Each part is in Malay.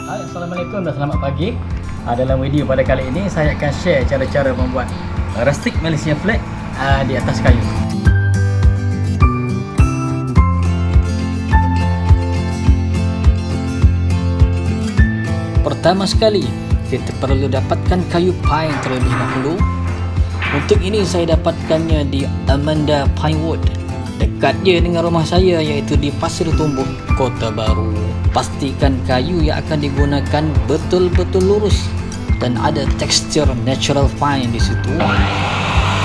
Hai, Assalamualaikum dan selamat pagi. Dalam video pada kali ini saya akan share cara-cara membuat rustic Malaysian flag di atas kayu. Pertama sekali, kita perlu dapatkan kayu pine terlebih dahulu. Untuk ini saya dapatkannya di Amanda Pinewood. Dekat je dengan rumah saya, iaitu di Pasir Tumbuk, Kota Baru. Pastikan kayu yang akan digunakan betul-betul lurus dan ada tekstur natural pine di situ.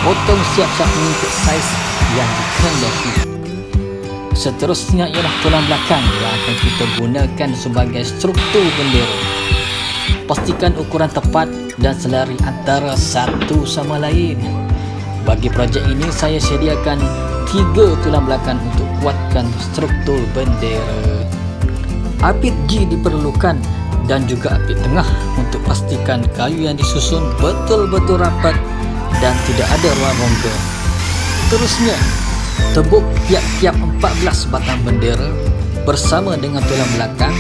Potong siap-siap mengikut saiz yang dikehendaki. Seterusnya ialah tulang belakang yang akan kita gunakan sebagai struktur bendera. Pastikan ukuran tepat dan selari antara satu sama lain. Bagi projek ini saya sediakan 3 tulang belakang untuk kuatkan struktur bendera. Apit G diperlukan dan juga apit tengah untuk pastikan kayu yang disusun betul-betul rapat dan tidak ada ruang rongga. Terusnya, tebuk tiap-tiap 14 batang bendera bersama dengan tulang belakang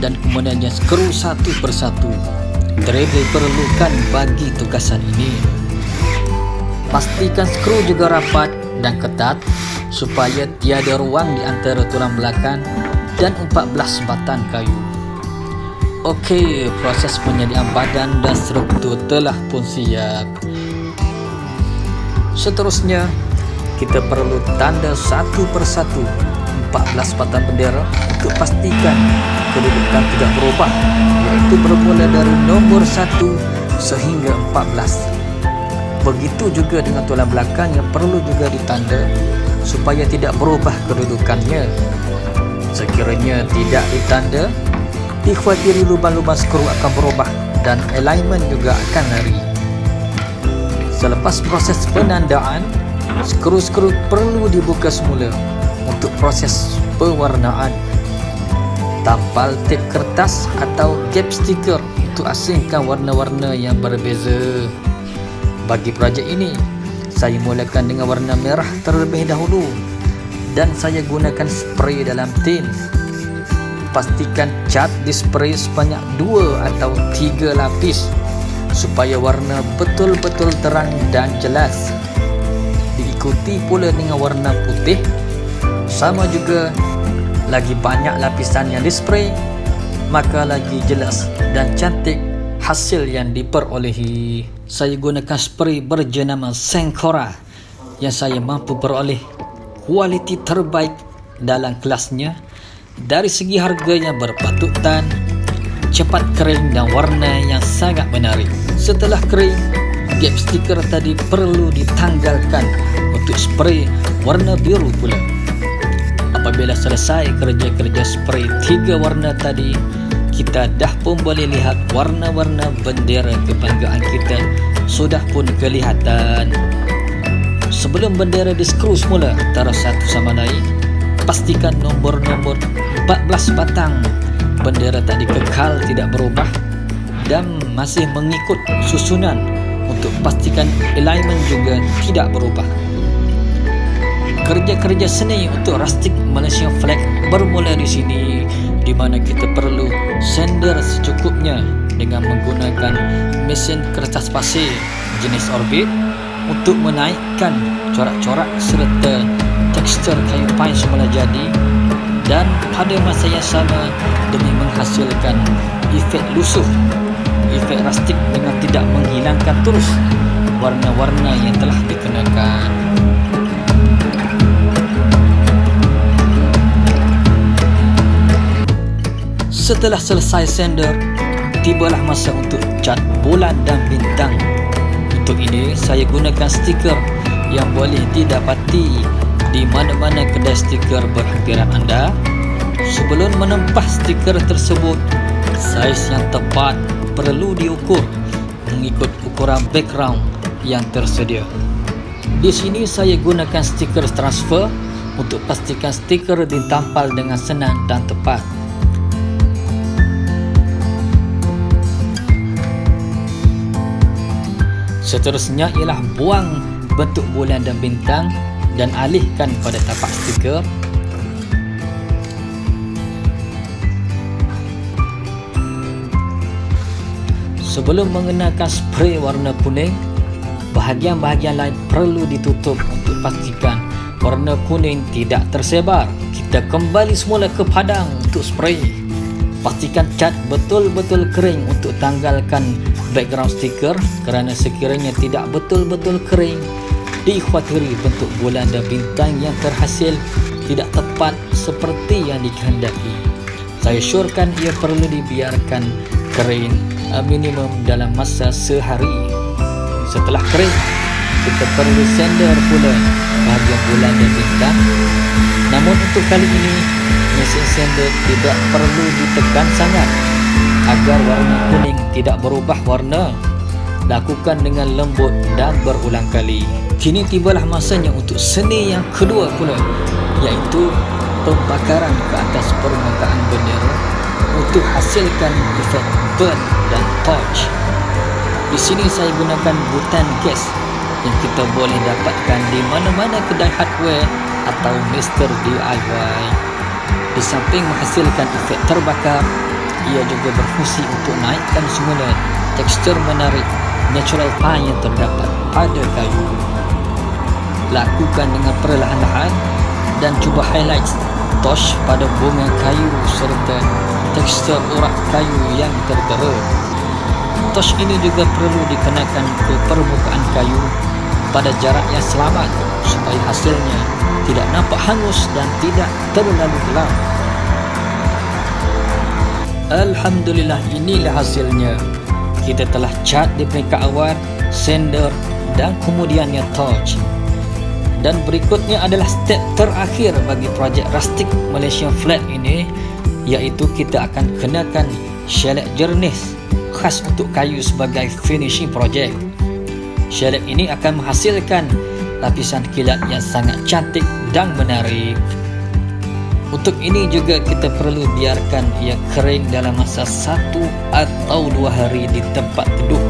dan kemudiannya skru satu persatu. Diperlukan bagi tugasan ini. Pastikan skru juga rapat dan ketat supaya tiada ruang di antara tulang belakang dan 14 batang kayu. Okey, proses penyediaan badan dan struktur telah pun siap. Seterusnya, kita perlu tanda satu persatu 14 batang bendera untuk pastikan kedudukan tidak berubah, iaitu bermula dari nombor 1 sehingga 14. Begitu juga dengan tulang belakang yang perlu juga ditanda supaya tidak berubah kedudukannya. Sekiranya tidak ditanda, dikhawatiri lubang-lubang skru akan berubah dan alignment juga akan lari. Selepas proses penandaan, skru-skru perlu dibuka semula untuk proses pewarnaan. Tampal tip kertas atau gap sticker untuk asingkan warna-warna yang berbeza. Bagi projek ini, saya mulakan dengan warna merah terlebih dahulu dan saya gunakan spray dalam tin. Pastikan cat di spray sebanyak 2 atau 3 lapis supaya warna betul-betul terang dan jelas. Diikuti pula dengan warna putih. Sama juga, lagi banyak lapisan yang di spray, maka lagi jelas dan cantik hasil yang diperolehi. Saya gunakan spray berjenama Sencora yang saya mampu peroleh kualiti terbaik dalam kelasnya dari segi harga yang berpatutan, cepat kering dan warna yang sangat menarik. Setelah kering, gap stiker tadi perlu ditanggalkan untuk spray warna biru pula. Apabila selesai kerja-kerja spray 3 warna tadi, kita dah pun boleh lihat warna-warna bendera kebanggaan kita sudah pun kelihatan. Sebelum bendera di-skru semula antara satu sama lain, pastikan nombor-nombor 14 batang bendera tadi kekal tidak berubah dan masih mengikut susunan untuk pastikan alignment juga tidak berubah. Kerja-kerja seni untuk rustic Malaysian flag bermula di sini, di mana kita perlu sender secukupnya dengan menggunakan mesin kertas pasir jenis orbit untuk menaikkan corak-corak serta tekstur kayu pine semula jadi, dan pada masa yang sama demi menghasilkan efek lusuh, efek rustic dengan tidak menghilangkan terus warna-warna yang telah dikenakan. Setelah selesai sender, tibalah masa untuk cat bulan dan bintang. Untuk ini, saya gunakan stiker yang boleh didapati di mana-mana kedai stiker berhampiran anda. Sebelum menempah stiker tersebut, saiz yang tepat perlu diukur mengikut ukuran background yang tersedia. Di sini saya gunakan stiker transfer untuk pastikan stiker ditampal dengan senang dan tepat. Seterusnya ialah buang bentuk bulan dan bintang dan alihkan pada tapak stiker. Sebelum mengenakan spray warna kuning, bahagian-bahagian lain perlu ditutup untuk pastikan warna kuning tidak tersebar. Kita kembali semula ke padang untuk spray. Pastikan cat betul-betul kering untuk tanggalkan background stiker, kerana sekiranya tidak betul-betul kering, dikhawatiri bentuk bulan dan bintang yang terhasil tidak tepat seperti yang dikehendaki. Saya syorkan ia perlu dibiarkan kering minimum dalam masa sehari. Setelah kering, kita perlu sender pula bahagian bulan dan bintang. Namun untuk kali ini, mesin sender tidak perlu ditekan sangat agar warna kuning tidak berubah warna. Lakukan dengan lembut dan berulang kali. Kini tibalah masanya untuk seni yang kedua pula, iaitu pembakaran ke atas permukaan bendera untuk hasilkan efek burn dan torch. Di sini saya gunakan butan gas yang kita boleh dapatkan di mana-mana kedai hardware atau Mr. DIY. Di samping menghasilkan efek terbakar, ia juga berfungsi untuk naikkan semula tekstur menarik natural pine yang terdapat pada kayu. Lakukan dengan perlahan-lahan dan cuba highlight touch pada bunga kayu serta tekstur urat kayu yang tertera. Touch ini juga perlu dikenakan ke permukaan kayu pada jarak yang selamat supaya hasilnya tidak nampak hangus dan tidak terlalu gelap. Alhamdulillah, inilah hasilnya. Kita telah cat di peringkat awal, sender dan kemudiannya torch. Dan berikutnya adalah step terakhir bagi projek rustic Malaysian flat ini, iaitu kita akan kenakan shellac jernih khas untuk kayu sebagai finishing project. Shellac ini akan menghasilkan lapisan kilat yang sangat cantik dan menarik. Untuk ini juga kita perlu biarkan ia kering dalam masa 1 atau 2 hari di tempat teduh.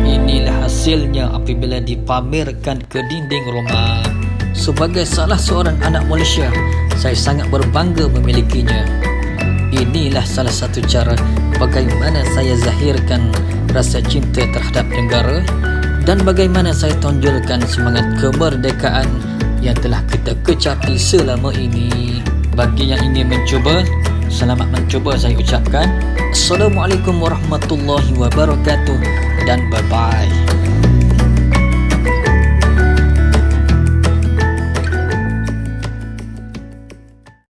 Inilah hasilnya apabila dipamerkan ke dinding rumah. Sebagai salah seorang anak Malaysia, saya sangat berbangga memilikinya. Inilah salah satu cara bagaimana saya zahirkan rasa cinta terhadap negara dan bagaimana saya tonjolkan semangat kemerdekaan yang telah kita kecapi selama ini. Bagi yang ingin mencuba, selamat mencuba saya ucapkan. Assalamualaikum warahmatullahi wabarakatuh dan bye-bye.